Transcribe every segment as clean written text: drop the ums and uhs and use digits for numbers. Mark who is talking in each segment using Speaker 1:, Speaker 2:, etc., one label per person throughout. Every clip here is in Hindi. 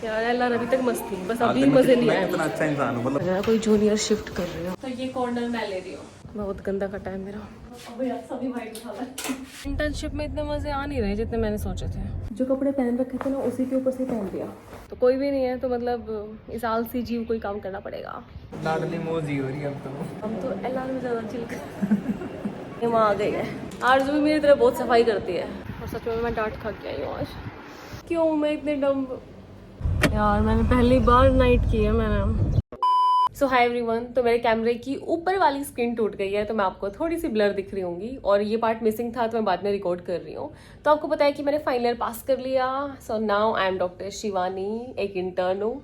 Speaker 1: यार एलआर अभी तक मस्त थी, बस अभी मजे नहीं आए।
Speaker 2: इतना अच्छा इंसान हूं मतलब।
Speaker 1: कोई जूनियर शिफ्ट कर रही हो तो ये कॉर्नर मैं ले रही हूँ। बहुत गंदा कटा है मेरा। इंटर्नशिप में इतने मजे आ नहीं रहे जितने मैंने सोचे थे। जो कपड़े पहन रखे थे ना उसी के ऊपर से पहन दिया। तो कोई भी नहीं है तो मतलब इस आलसी जीव को ही काम करना पड़ेगा।
Speaker 2: लाडली मौजी हो रही है
Speaker 1: हम तो एलआर में ज्यादा चिल कर वहाँ आ गई है। आरजू भी मेरी तरह बहुत सफाई करती है और सच में मैं डांट खा के आई हूँ आज। क्यों मैं इतने डम्ब। यार मैंने पहली बार नाइट की है मैंने। सो हाय एवरीवन, तो मेरे कैमरे की ऊपर वाली स्क्रीन टूट गई है तो मैं आपको थोड़ी सी ब्लर दिख रही होंगी और ये पार्ट मिसिंग था तो मैं बाद में रिकॉर्ड कर रही हूँ। तो आपको पता है कि मैंने फाइनल ईयर पास कर लिया। So now I am doctor Shivani, एक इंटर्न हूँ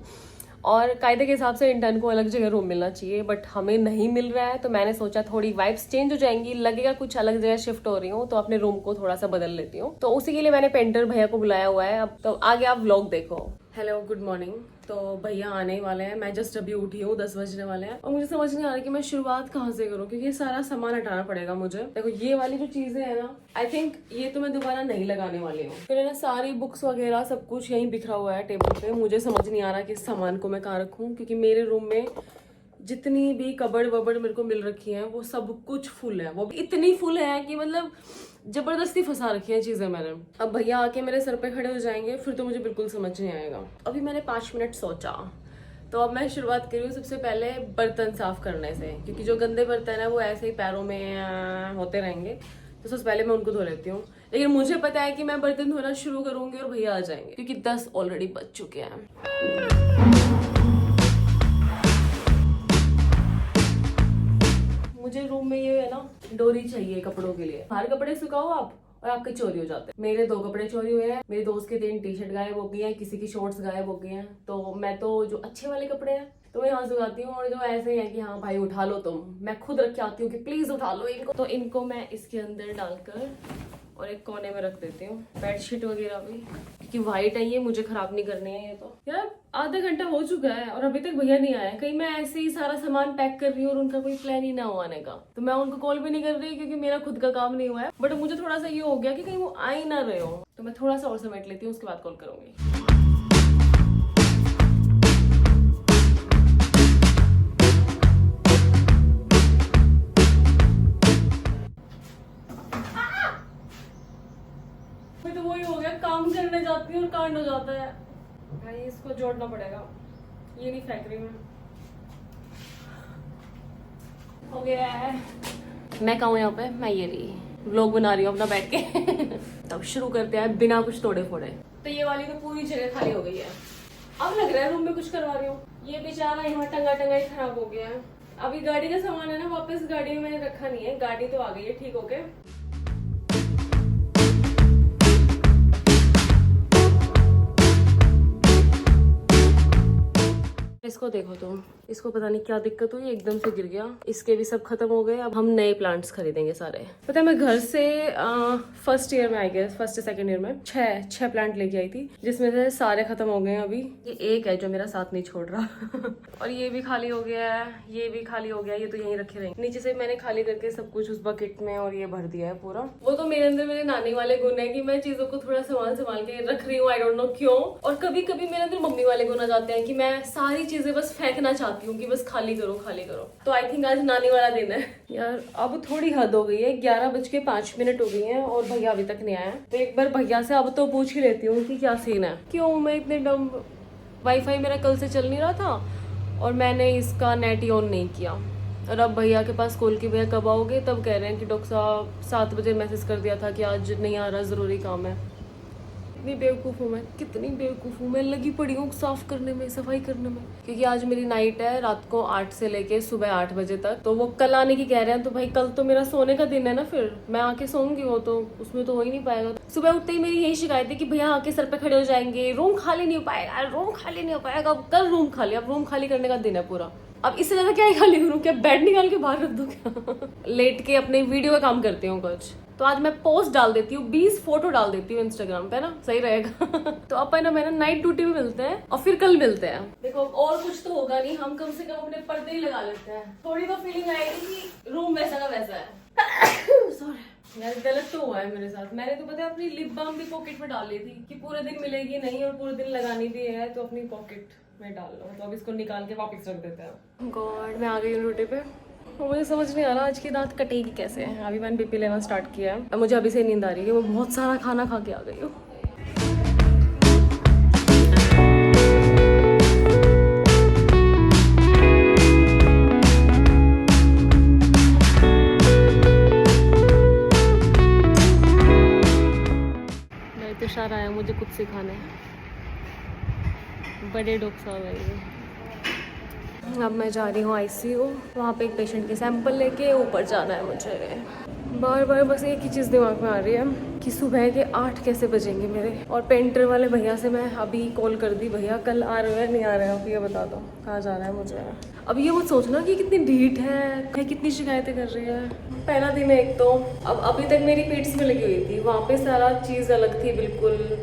Speaker 1: और कायदे के हिसाब से इंटर्न को अलग जगह रूम मिलना चाहिए बट हमें नहीं मिल रहा है। तो मैंने सोचा थोड़ी वाइब्स चेंज हो जाएंगी, लगेगा कुछ अलग जगह शिफ्ट हो रही हूँ तो अपने रूम को थोड़ा सा बदल लेती हूँ। तो उसी के लिए मैंने पेंटर भैया को बुलाया हुआ है। अब तो आगे आप व्लॉग देखो। Hello good morning. तो भैया आने ही वाले हैं, मैं जस्ट अभी उठी हूँ, 10 बजने वाले हैं और मुझे समझ नहीं आ रहा कि मैं शुरुआत कहाँ से करूँ क्योंकि ये सारा सामान हटाना पड़ेगा मुझे। देखो ये वाली जो चीजें है ना, आई थिंक ये तो मैं दोबारा नहीं लगाने वाली हूँ। फिर ना सारी बुक्स वगैरह सब कुछ यहीं बिखरा हुआ है टेबल पे। मुझे समझ नहीं आ रहा कि इस सामान को मैं कहाँ रखूँ क्योंकि मेरे रूम में जितनी भी कबड़ वबड़ मेरे को मिल रखी है वो सब कुछ फुल है। वो इतनी फुल है कि मतलब जबरदस्ती फंसा रखी है चीजें मैंने। अब भैया आके मेरे सर पे खड़े हो जाएंगे फिर तो मुझे बिल्कुल समझ नहीं आएगा। अभी मैंने 5 मिनट सोचा तो अब मैं शुरुआत करी हूँ सबसे पहले बर्तन साफ करने से क्योंकि जो गंदे बर्तन है वो ऐसे ही पैरों में होते रहेंगे तो सबसे पहले मैं उनको धो लेती हूँ। लेकिन मुझे पता है कि मैं बर्तन धोना शुरू करूंगी और भैया आ जाएंगे क्योंकि 10 ऑलरेडी बज चुके हैं। मुझे रूम में ये है ना डोरी चाहिए कपड़ों के लिए। बाहर कपड़े सुखाओ आप और आपके चोरी हो जाते हैं। मेरे 2 कपड़े चोरी हुए हैं, मेरे दोस्त के 3 टी-शर्ट गायब हो गई हैं, किसी की शॉर्ट्स गायब हो गई हैं। तो मैं तो जो अच्छे वाले कपड़े हैं तो मैं यहाँ सुखाती हूँ और जो ऐसे हैं कि हाँ भाई उठा लो तुम, मैं खुद रख के आती हूँ कि प्लीज उठा लो इनको। तो इनको मैं इसके अंदर डालकर और एक कोने में रख देती हूँ। बेडशीट वगैरह भी क्योंकि व्हाइट है ये, मुझे खराब नहीं करनी है ये। तो यार आधा घंटा हो चुका है और अभी तक भैया नहीं आया। कहीं मैं ऐसे ही सारा सामान पैक कर रही हूँ और उनका कोई प्लान ही ना हो आने का। तो मैं उनको कॉल भी नहीं कर रही क्योंकि मेरा खुद का काम नहीं हुआ है। बट मुझे थोड़ा सा ये हो गया कि कहीं वो आ ही ना रहे हो। तो मैं थोड़ा सा और समेट लेती हूँ, उसके बाद कॉल करूंगी। तो वही हो गया, काम करने जाती हूँ और कांड हो जाता है भाई। इसको जोड़ना पड़ेगा, ये नहीं फेंक रही मैं। हो गया है। मैं कहूँ यहाँ पे मैं ये रही व्लॉग बना रही हूँ अपना बैठ के। तब शुरू करते हैं बिना कुछ तोड़े फोड़े। तो ये वाली तो पूरी जगह खाली हो गई है। अब लग रहा है रूम में कुछ करवा रही हूँ। ये बेचारा यहाँ टंगा टंगा ही खराब हो गया है। अभी गाड़ी का सामान है ना वापस गाड़ी में मैंने रखा नहीं है। गाड़ी तो आ गई है ठीक हो गए। इसको देखो तुम, इसको पता नहीं क्या दिक्कत हुई एकदम से गिर गया। इसके भी सब खत्म हो गए। अब हम नए प्लांट्स खरीदेंगे सारे। पता है मैं घर से फर्स्ट ईयर में आई गई, फर्स्ट सेकंड ईयर में 6 प्लांट लेके आई थी जिसमें से सारे खत्म हो गए हैं। अभी ये एक है जो मेरा साथ नहीं छोड़ रहा। और ये भी खाली हो गया है, ये भी खाली हो गया। ये तो यहीं रखे रहेंगे। नीचे से मैंने खाली करके सब कुछ उस बकेट में और ये भर दिया है पूरा। वो तो मेरे अंदर मेरे नानी वाले गुण है कि मैं चीजों को थोड़ा संभाल के रख रही हूँ। आई डोंट नो क्यों। और कभी कभी मेरे अंदर मम्मी वाले गुण आ जाते हैं कि मैं सारी चीजें बस फेंकना चाहती हूँ कि बस खाली करो खाली करो। तो आई थिंक आज नानी वाला दिन है यार। अब थोड़ी हद हो गई है, 11:05 हो गई हैं और भैया अभी तक नहीं आया। तो एक बार भैया से अब तो पूछ ही लेती हूँ कि क्या सीन है। क्यों मैं इतने डम। वाईफाई मेरा कल से चल नहीं रहा था और मैंने इसका नेट ही ऑन नहीं किया। और अब भैया के पास कॉल की भैया कब आओगे, तब कह रहे हैं कि डॉक्टर साहब 7 बजे मैसेज कर दिया था कि आज नहीं आ रहा, जरूरी काम है। कितनी बेवकूफ़ हूँ मैं, कितनी बेवकूफ़ हूँ मैं। लगी पड़ी हूँ साफ करने में, सफाई करने में। क्योंकि आज मेरी नाइट है रात को 8 से लेके सुबह 8 बजे तक। तो वो कल आने की कह रहे हैं तो भाई कल तो मेरा सोने का दिन है ना, फिर मैं आके सोऊंगी। वो तो उसमें तो हो ही नहीं पाएगा। सुबह उठते ही मेरी यही शिकायत है कि भैया आके सर पे खड़े हो जाएंगे, रूम खाली नहीं हो पाएगा, रूम खाली नहीं हो पाएगा। अब कल रूम खाली, अब रूम खाली करने का दिन है पूरा। अब इससे ज्यादा क्या ही खाली करूँ, क्या बेड निकाल के बाहर रख दूं क्या? लेट के अपने वीडियो का काम करती हूँ कुछ। तो आज मैं पोस्ट डाल देती हूँ, 20 फोटो डाल देती हूँ इंस्टाग्राम पे ना, सही रहेगा। तो अपन मेरा नाइट ड्यूटी में मिलते हैं और फिर कल मिलते हैं। देखो और कुछ तो होगा नहीं, हम कम से कम अपने पर्दे ही लगा लेते हैं। थोड़ी तो फीलिंग आएगी कि रूम वैसा का वैसा है। सॉरी। यार गलत तो हुआ है मेरे साथ। मैंने तो पता है अपनी लिप बाम भी पॉकेट में डाल ली थी कि पूरे दिन मिलेगी नहीं और पूरे दिन लगानी भी है, तो अपनी पॉकेट में डाल लो। तो अब इसको निकाल के वापस रख देते हैं। गॉड, मैं आ गई हूँ ड्यूटी पे। और मुझे समझ नहीं आ रहा आज की रात कटेगी कैसे। अभी मैंने बीपी लेना स्टार्ट किया है। अब मुझे अभी से नींद आ रही है कि मैं बहुत सारा खाना खा के आ गई हूँ। तुषार आया मुझे कुछ सिखाने, बड़े डॉक्टर साहब आएंगे। अब मैं जा रही हूँ ICU, वहाँ पे एक पेशेंट के सैंपल लेके ऊपर जाना है मुझे। बार बार बस एक ही चीज़ दिमाग में आ रही है कि सुबह के 8 कैसे बजेंगे मेरे। और पेंटर वाले भैया से मैं अभी कॉल कर दी, भैया कल आ रहे हैं नहीं आ रहे हैं, आप ये बता दो कहाँ जाना है मुझे। अब ये मत सोचना कि कितनी ढीठ है, कितनी शिकायतें कर रही है। पहला दिन है एक तो, अब अभी तक मेरी पीट्स में लगी हुई थी, वहाँ पे सारा चीज़ अलग थी बिल्कुल।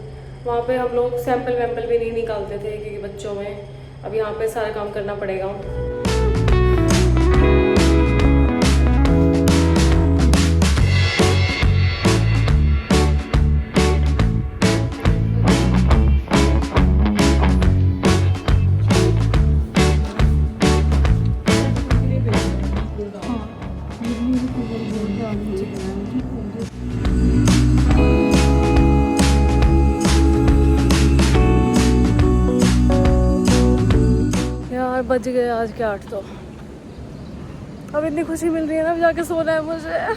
Speaker 1: वहाँ पे हम लोग सैंपल वैम्पल भी नहीं निकालते थे क्योंकि बच्चों में, अब यहाँ पे सारा काम करना पड़ेगा। बज गए आज के 8 तो। अब इतनी खुशी मिल रही है ना, अब जाके सोना है मुझे।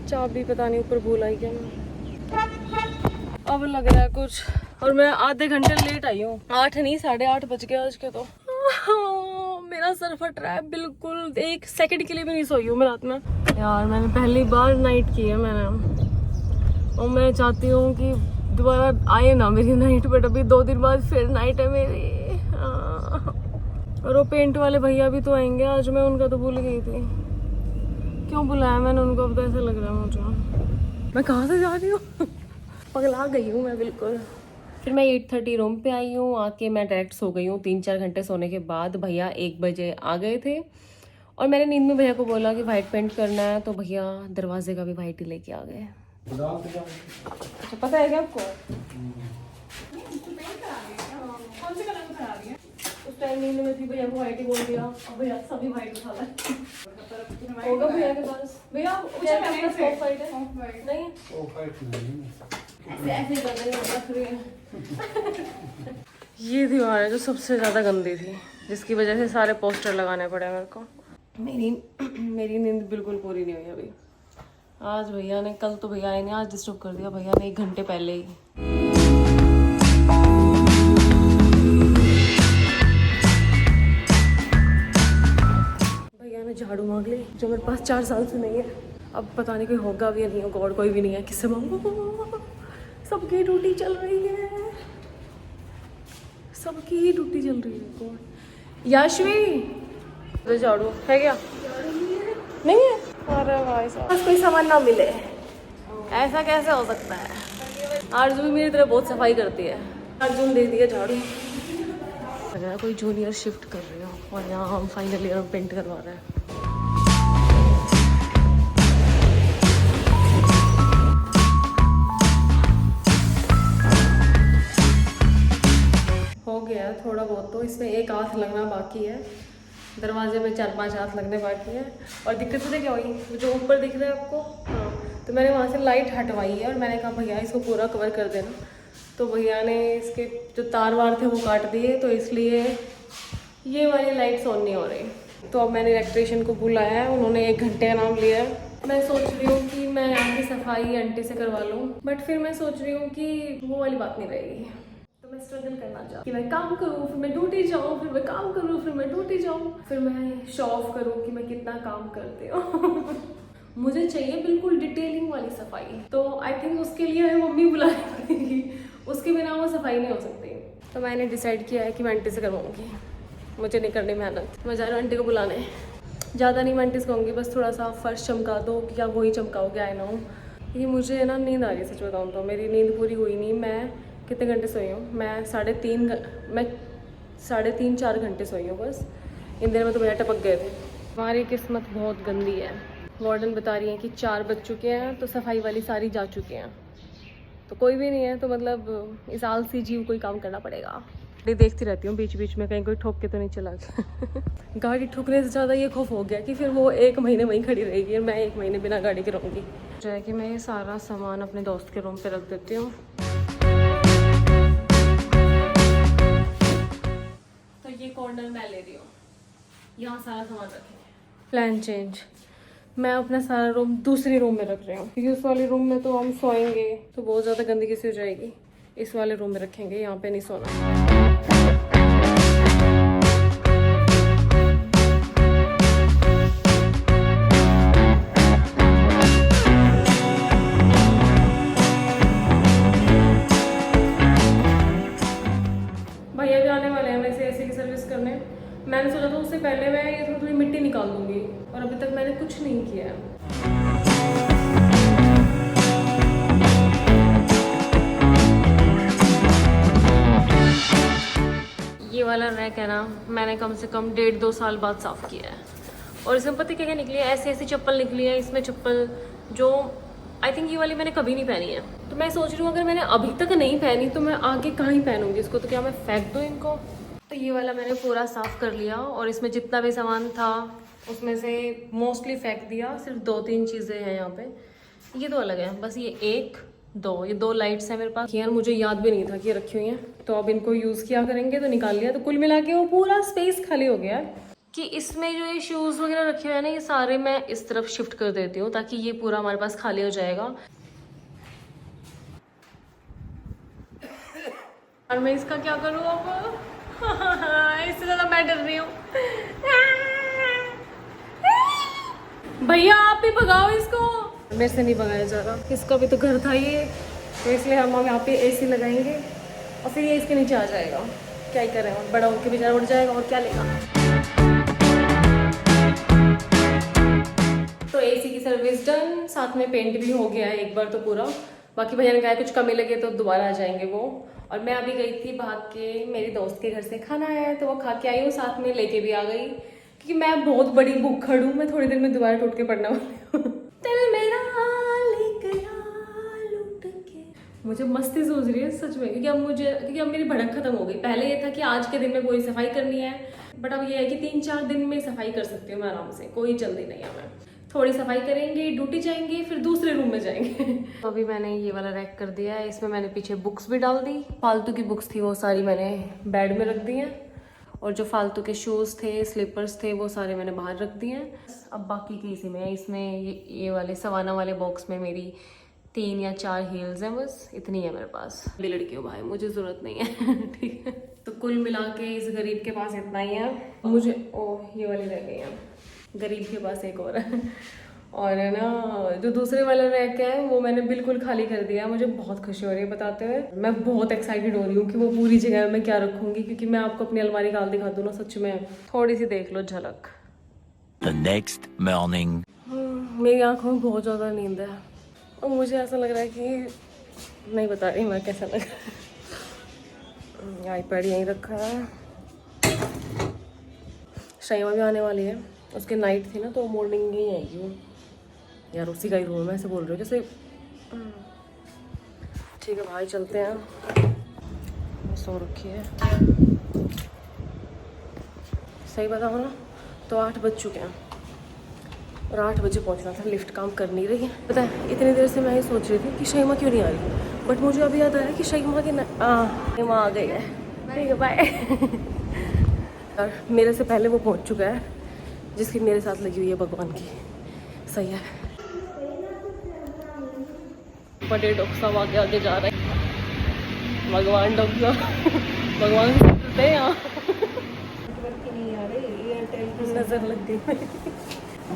Speaker 1: चाबी पता नहीं ऊपर भूल आई क्या मैं। अब लग रहा है कुछ, और मैं आधे घंटे लेट आई हूँ। 8 नहीं 8:30 बज गए आज के तो। मेरा सर फट रहा है बिल्कुल, 1 सेकंड के लिए भी नहीं सोई हूँ मैं रात में। यार मैंने पहली बार नाइट की है मैंने, और मैं चाहती हूँ कि दोबारा आए ना मेरी नाइट, बट अभी 2 दिन बाद फिर नाइट है मेरी। और वो पेंट वाले भैया भी तो आएंगे आज, मैं उनका तो भूल गई थी। क्यों बुलाया मैंने उनको, अब तो ऐसा लग रहा है मुझे मैं कहाँ से जा रही हूँ। पगला गई हूँ मैं बिल्कुल। फिर मैं 8:30 रूम पे आई हूँ, आके मैं डायरेक्ट सो गई हूँ। 3-4 घंटे सोने के बाद भैया 1 बजे आ गए थे, और मैंने नींद में भैया को बोला कि वाइट पेंट करना है, तो भैया दरवाजे का भी वाइट ही लेके आ गए। अच्छा पता है क्या आपको? कौन से कलर में करा रही है? उस टाइम नींद में थी, भैया को वाइट ही बोल दिया, अब भैया सभी वाइट उठा लाए। होगा भैया के पास। भैया ऑफ वाइट है? नहीं ऐसे कर रही है। ये दीवार है जो सबसे ज्यादा गंदी थी, जिसकी वजह से सारे पोस्टर लगाने पड़े मेरे को। मेरी नींद बिल्कुल पूरी नहीं हुई अभी। आज भैया ने, कल तो भैया आए नहीं, आज डिस्टर्ब कर दिया भैया ने 1 घंटे पहले ही। भैया ने झाड़ू मांग ली जो मेरे पास 4 साल से नहीं है। अब पता नहीं कोई होगा भी या नहीं होगा, और कोई भी नहीं है, किससे मांगू? सबकी ड्यूटी चल रही है, सबकी ही ड्यूटी चल रही है। कौन? याशवी झाड़ू है क्या? नहीं है। अरे भाई साहब, बस कोई सामान ना मिले, ऐसा कैसे हो सकता है? आरजू भी मेरी तरह बहुत सफाई करती है। अर्जुन दे दिया झाड़ू। लग रहा है कोई जूनियर शिफ्ट कर रहे हो, और यहाँ हम फाइनल ईयर में पेंट करवा रहे हैं। हो गया थोड़ा बहुत, तो इसमें 1 हाथ लगना बाकी है, दरवाजे में 4-5 हाथ लगने बाकी है। और दिक्कत पता क्या हुई, जो ऊपर दिख रहा है आपको, हाँ, तो मैंने वहाँ से लाइट हटवाई है, और मैंने कहा भैया इसको पूरा कवर कर देना। तो भैया ने इसके जो तार वार थे वो काट दिए, तो इसलिए ये वाली लाइट्स ऑन नहीं हो रही। तो अब मैंने इलेक्ट्रिशियन को बुलाया है, उन्होंने 1 घंटे का नाम लिया है। मैं सोच रही हूँ कि मैं यहाँ की सफाई आंटी से करवा लूँ, बट फिर मैं सोच रही हूँ कि वो वाली बात नहीं रहेगी। तो मैं स्ट्रगल करना चाहती हूँ कि मैं काम करूँ, फिर मैं ड्यूटी जाऊँ, फिर मैं काम करूँ, फिर मैं ड्यूटी जाऊँ, फिर मैं शो ऑफ करूँ कि मैं कितना काम करती हूँ। मुझे चाहिए बिल्कुल डिटेलिंग वाली सफाई, तो आई थिंक उसके लिए हमें मम्मी बुलानी पड़ेगी, उसके बिना वो सफाई नहीं हो सकती। तो मैंने डिसाइड किया है कि मैं आंटी से करवाऊँगी, मुझे नहीं करनी मेहनत। मैं जा रही हूँ आंटी को बुलाने। ज़्यादा नहीं मैं आंटी से कहूँगी, बस थोड़ा सा फर्श चमका दो, या वही चमकाओगे, आई नो। ये मुझे ना नींद आ रही है, सच बताऊँ तो मेरी नींद पूरी हुई नहीं। मैं कितने घंटे सोई हूँ? मैं 3.5-4 घंटे सोई हूँ बस। इन देर में तो भैया टपक गए थे। हमारी किस्मत बहुत गंदी है। वार्डन बता रही है कि 4 बज चुके हैं तो सफाई वाली सारी जा चुकी हैं, तो कोई भी नहीं है, तो मतलब इस आलसी जीव को ही काम करना पड़ेगा। गाड़ी देखती रहती हूँ बीच बीच में कहीं कोई ठोक के तो नहीं चला गया। गाड़ी ठोकने से ज़्यादा ये खौफ हो गया कि फिर वो 1 महीने वहीं खड़ी रहेगी और मैं 1 महीने बिना गाड़ी के रहूँगी। जो है कि मैं ये सारा सामान अपने दोस्त के रूम पे रख देती हूँ। तो ये कॉर्नर मैं ले रही हूँ, यहाँ सारा सामान रखेंगे। प्लान चेंज, मैं अपना सारा रूम दूसरी रूम में रख रही हूँ क्योंकि उस वाले रूम में तो हम सोएंगे तो बहुत ज़्यादा गंदगी सी हो जाएगी। इस वाले रूम में रखेंगे, यहाँ पे नहीं सोना। भैया भी आने वाले हैं वैसे एसी की सर्विस करने। मैंने सोचा था उससे पहले मैं ये थोड़ी मिट्टी निकाल दूंगी और अभी तक मैंने कुछ नहीं किया है। ये वाला रैक है ना, मैंने कम से कम 1.5-2 साल बाद साफ़ किया है और इसमें पता क्या क्या निकली है, ऐसी ऐसी चप्पल निकली है इसमें, चप्पल जो आई थिंक ये वाली मैंने कभी नहीं पहनी है। तो मैं सोच रही हूँ अगर मैंने अभी तक नहीं पहनी तो मैं आगे कहाँ ही पहनूंगी इसको, तो क्या मैं फेंक दूँ इनको। तो ये वाला मैंने पूरा साफ़ कर लिया और इसमें जितना भी सामान था उसमें से मोस्टली फेंक दिया। सिर्फ 2-3 चीज़ें हैं यहाँ पे, ये तो अलग है, बस ये 1-2 लाइट्स हैं मेरे पास यार, मुझे याद भी नहीं था कि ये रखी हुई हैं, तो अब इनको यूज़ किया करेंगे। तो निकाल लिया, तो कुल मिला के वो पूरा स्पेस खाली हो गया कि इसमें जो ये शूज़ वगैरह रखे हुए हैं ना, ये सारे मैं इस तरफ शिफ्ट कर देती हूँ ताकि ये पूरा हमारे पास खाली हो जाएगा। और मैं इसका क्या करूँ अब? इससे ज़्यादा मैं डर रही हूँ। भैया आप भी भगाओ इसको। मेरे से नहीं भगाया जा रहा, इसका भी तो घर था ये, तो इसलिए हम यहाँ पे एसी लगाएंगे और फिर ये इसके नीचे आ जाएगा। क्या ही करें, और बड़ा होकर बेचारा उड़ जाएगा और क्या लेगा। तो एसी की सर्विस डन, साथ में पेंट भी हो गया है एक बार तो पूरा। बाकी भैया ने कहा कुछ कमी लगे तो दोबारा आ जाएंगे वो। और मैं अभी गई थी भाग के मेरी दोस्त के घर से खाना है, तो वो खा के आई हूँ, साथ में लेके भी आ गई क्योंकि मैं बहुत बड़ी भूखड़ हूँ। मैं थोड़ी देर में दोबारा टूट के पड़ने वाली हूँ। दिल मेरा ले गया लूट के। मुझे मस्ती सूझ रही है सच में, क्योंकि अब मेरी भड़क खत्म हो गई। पहले ये था कि आज के दिन में पूरी सफाई करनी है, बट अब ये है कि 3-4 दिन में सफाई कर सकती हूँ मैं आराम से, कोई जल्दी नहीं है। मैं थोड़ी सफाई करेंगे, ड्यूटी जाएंगे, फिर दूसरे रूम में जाएंगे। तो अभी मैंने ये वाला रैक कर दिया है, इसमें मैंने पीछे बुक्स भी डाल दी। फालतू की बुक्स थी वो सारी मैंने बेड में रख दी हैं, और जो फालतू के शूज़ थे, स्लीपर्स थे, वो सारे मैंने बाहर रख दिए हैं। अब बाकी की इसी में, इसमें ये वाले सवाना वाले बॉक्स में मेरी 3 या 4 हील्स हैं, बस इतनी है मेरे पास। मेरी लड़की हो भाई, मुझे ज़रूरत नहीं है। ठीक है, तो कुल मिला के इस गरीब के पास इतना ही है। मुझे ये वाली रह गई है, गरीब के पास एक और है। और है ना, जो दूसरे वाला रैक है वो मैंने बिल्कुल खाली कर दिया। मुझे बहुत खुशी हो रही है बताते हुए, मैं बहुत एक्साइटेड हो रही हूँ कि वो पूरी जगह मैं क्या रखूँगी, क्योंकि मैं आपको अपनी अलमारी काल दिखा दूँ ना, सच में थोड़ी सी देख लो झलक।
Speaker 3: The next morning.
Speaker 1: मेरी आंखों में बहुत ज़्यादा नींद है और मुझे ऐसा लग रहा है कि नहीं बता रही मैं कैसा लग रहा है। आईपैड यहीं रखा है। शैमा भी आने वाली है, उसके नाइट थी ना, तो मॉर्निंग ही आएगी वो। यार उसी का ही रूम है, ऐसे बोल रही हूँ जैसे। ठीक है भाई, चलते हैं। सो रखी है, सही बताओ ना, तो 8 बज चुके हैं और 8 बजे पहुँचना था। लिफ्ट काम कर नहीं रही है, पता है। इतनी देर से मैं ये सोच रही थी कि शैमा क्यों नहीं आ रही, बट मुझे अभी याद आया कि शैमा शैमा आ गई है। ठीक है, बाय। और मेरे से पहले वो पहुँच चुका है, जिसकी मेरे साथ लगी हुई है भगवान की। सही है, बड़े डॉक्टर आगे आगे जा रहे हैं। भगवान डॉक्टर भगवान हैं यहाँ। नजर लग गई।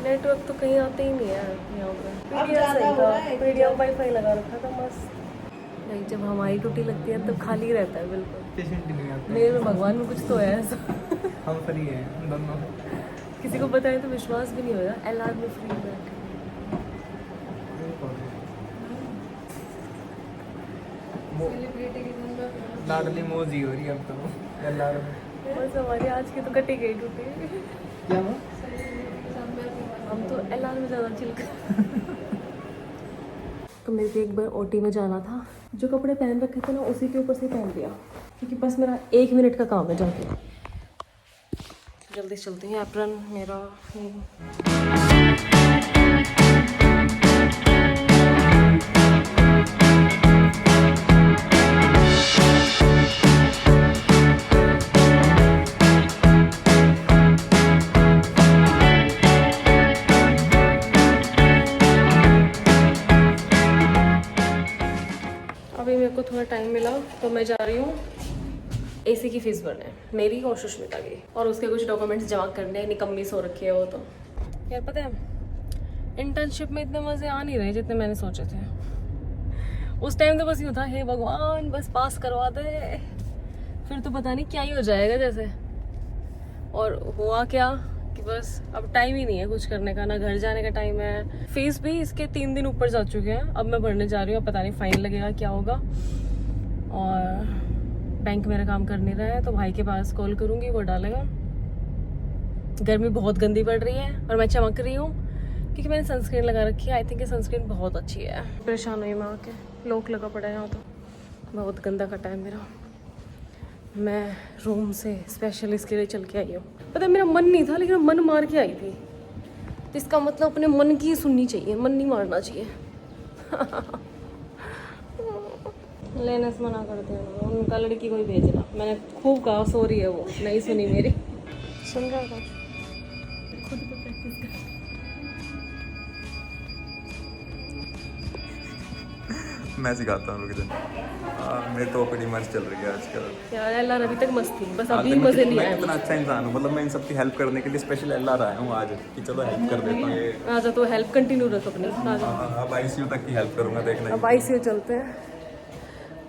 Speaker 1: नेटवर्क तो कहीं आते ही नहीं है यहाँ पर। मीडियम वाईफाई लगा रखा था मस्त। नहीं, जब हमारी टूटी लगती है तब खाली रहता है बिल्कुल। मेरे में भगवान में कुछ तो है ऐसा।
Speaker 2: हम फ्री हैं हम दोनों।
Speaker 1: किसी को बताए तो विश्वास भी नहीं होगा। एलआर में फ्री बैठे।
Speaker 2: लाडली मौजी हो रही है अब तो एलआर में।
Speaker 1: बस हमारी आज की तो कटी गई टूटी।
Speaker 2: क्या हुआ?
Speaker 1: हम तो एलआर में ज़्यादा चिल कर। तो मेरे को एक बार ओटी में जाना था, जो कपड़े पहन रखे थे ना उसी के ऊपर से पहन लिया, क्योंकि बस मेरा 1 मिनट का काम है जाके। जल्दी चलते हैं, एप्रन मेरा अभी मेरे को थोड़ा टाइम मिला तो मैं जा रही हूँ एसी की फीस भरने, मेरी और सुष्मिता की, और उसके कुछ डॉक्यूमेंट्स जमा करने। निकम्मी सो रखी है वो तो। यार पता है इंटर्नशिप में इतने मज़े आ नहीं रहे जितने मैंने सोचे थे। उस टाइम तो बस यूँ था, हे भगवान बस पास करवा दे, फिर तो पता नहीं क्या ही हो जाएगा जैसे। और हुआ क्या कि बस अब टाइम ही नहीं है कुछ करने का, ना घर जाने का टाइम है। फीस भी इसके 3 दिन ऊपर जा चुके हैं। अब मैं भरने जा रही हूँ, पता नहीं फाइन लगेगा क्या होगा। और बैंक मेरा काम कर नहीं रहा है तो भाई के पास कॉल करूँगी, वो डालेगा। गर्मी बहुत गंदी पड़ रही है और मैं चमक रही हूँ क्योंकि मैंने सनस्क्रीन लगा रखी है। आई थिंक ये सनस्क्रीन बहुत अच्छी है। परेशान हुई मैं आके, लॉक लगा पड़ा है यहाँ तो, बहुत गंदा कटा है मेरा। मैं रूम से स्पेशल इसके लिए चल के आई हूँ। पता है मेरा मन नहीं था लेकिन मन मार के आई थी। इसका मतलब अपने मन की सुननी चाहिए, मन नहीं मारना चाहिए। लेने से मना करते हैं उनका, लड़की को ही भेजना। मैंने खूब कहा, सॉरी है वो नहीं सुनी मेरी। सुन रहा था खुद को प्रैक्टिस कर।
Speaker 4: मैं सिखाता हूँ, रुक जा। मेरे तो ओपीडी मस्त चल रही है आजकल।
Speaker 1: यार एलआर अभी तक मस्त थी, बस अभी मजे नहीं आए।
Speaker 4: मैं कितना अच्छा इंसान हूँ, मतलब मैं इन सबकी हेल्प करने के लिए स्पेशल एलआर आया हूँ आज कि चलो हेल्प कर देता हूँ।
Speaker 1: आजा तो हेल्प कंटिन्यू रख अपनी। आजा
Speaker 4: अब आईसीयू तक की हेल्प करूँगा, देखना।
Speaker 1: अब आईसीयू चलते हैं।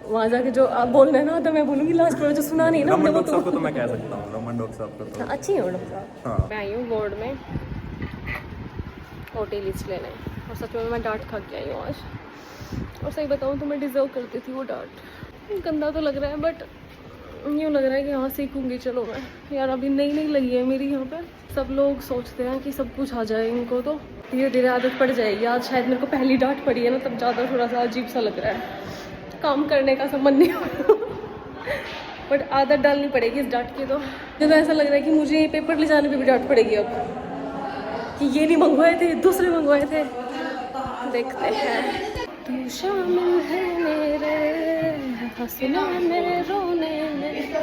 Speaker 1: वहाँ जाके जो आप बोलना है ना तो मैं बोलूँगी लास्ट में, जो सुना नहीं ना
Speaker 4: रमन
Speaker 1: वो
Speaker 4: डॉक्टर साहब को तो मैं कह सकता हूँ, रमन डॉक्टर साहब को तो।
Speaker 1: अच्छी है मैडम साहब।
Speaker 4: हाँ।
Speaker 1: मैं आई हूँ बोर्ड में ओटी लिस्ट लेने, और सच में मैं डांट खा के आई हूँ आज। और सही बताऊँ तो मैं डिजर्व करती थी वो डांट। गंदा तो लग रहा है बट यूँ लग रहा है कि हाँ सीखूंगी। चलो मैं यार अभी नई लगी है मेरी यहाँ पे। सब लोग सोचते हैं कि सब कुछ आ जाए इनको, तो धीरे धीरे आदत पड़ जाएगी। आज शायद मेरे को पहली डांट पड़ी है ना, तब ज़्यादा थोड़ा सा अजीब सा लग रहा है, काम करने का सब मन नहीं हो रहा। बट आदत डालनी पड़ेगी इस डांट की। तो मुझे तो ऐसा लग रहा है कि मुझे पेपर ले जाने पे भी डांट पड़ेगी अब, कि ये नहीं मंगवाए थे, दूसरे मंगवाए थे। देखते हैं। तू शामिल है मेरे हंसने में, रोने में।